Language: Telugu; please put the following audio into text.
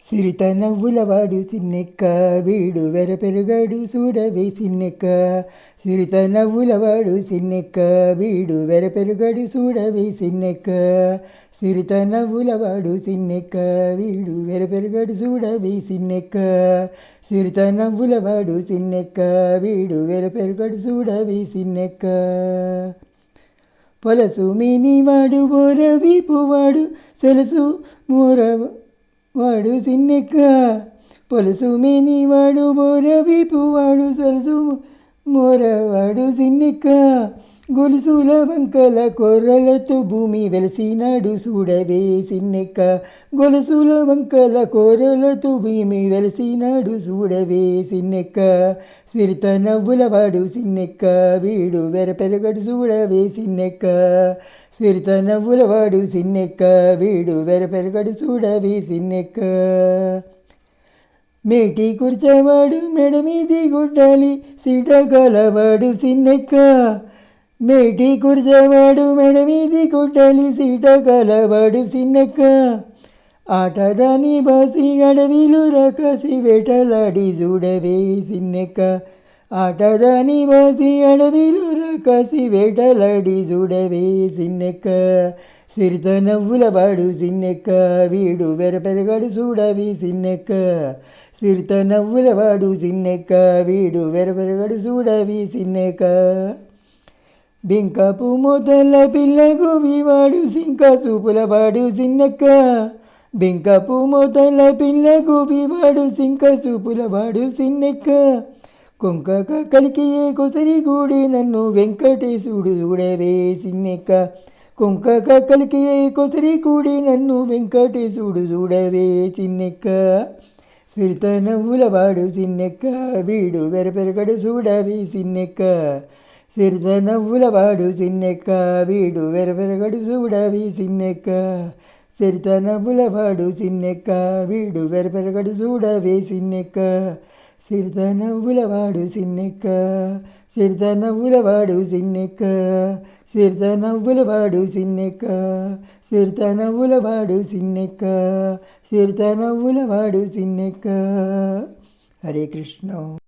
సిరిత నవ్వులవాడు సిన్నెక్క వీడు వెరపెరుగాడు చూడవే సిన్నెక్క. సిరిత నవ్వులవాడు సిన్నెక్క వీడు వెరపెరుగాడు చూడవే సిన్నెక్క. సిరిత నవ్వులవాడు సిన్నెక్క వీడు వెరపెరుగాడు చూడవే సిన్నెక్క. సిరిత నవ్వులవాడు సిన్నెక్క వీడు వెరపెరుగాడు చూడవే సిన్నెక్క. పొలసు మీనివాడు బోరవీపువాడు సొలసు వాడు సిన్నెక్క. పొలసు మేనివాడు బోరవీపువాడు సొలసు మోరవాడు సిన్నెక్క. గొలుసుల వంకల కొర్రలతో భూమి వెలసినాడు చూడవే సిన్నెక్క. గొలుసుల వంకల కొర్రలతో భూమి వెలసినాడు చూడవే సిన్నెక్క. సిరిత నవ్వులవాడు సిన్నెక్క వీడు వెరపెరగడు చూడవే సిన్నెక్క. సిరిత నవ్వులవాడు సిన్నెక్క వీడు వెరపెరగడు చూడవే సిన్నెక్క. మేటి కూర్చోవాడు మెడ మీది గుడ్డాలి సీటగలవాడు సిన్నెక్క. మేటి కూర్చోవాడు మెడ మీది గుడ్డాలి సీటగలవాడు సిన్నెక్క. ఆటదాని బాసి అడవిలు రకసి వేటలాడి చూడవే సిన్నెక్క. ఆటదాని బాసి అడవిలు రకసి వేటలాడి చూడవే సిన్నెక్క. సిరిత నవ్వులవాడు సిన్నెక్క వీడు వెరపెరగడు చూడవే సిన్నెక్క. సిరిత నవ్వులవాడు సిన్నెక్క వీడు వెరపెరగడు చూడవే సిన్నెక్క. బింకపు మొదల పిల్లకు వివాడు సింక చూపులవాడు సిన్నెక్క. బింకపు మొదల పిల్లకు వివాడు సింక చూపులవాడు సిన్నెక్క. కొంకక కలికి కొసరి గూడి నన్ను వెంకటేశుడు చూడవే సిన్నెక్క. కొంకక కలికి కొసరి కూడి నన్ను వెంకటేశుడు చూడవే సిన్నెక్క. సిరిత నవ్వులవాడు సిన్నెక్క వీడు వెరపెరగడు చూడవే సిన్నెక్క. సిరిత నవ్వులవాడు సిన్నెక్క వీడు వెరపెరగడు చూడవే సిన్నెక్క. సిరిత నవ్వులవాడు సిన్నెక్క వీడు వెరపెరగడు చూడవే సిన్నెక్క. సిరిత నవ్వులవాడు సిన్నెక్క. సిరిత నవ్వులవాడు సిన్నెక్క. సిరిత నవ్వులవాడు సిన్నెక్క. సిరిత నవ్వులవాడు సిన్నెక్క. సిరిత నవ్వులవాడు సిన్నెక్క. హరే కృష్ణ.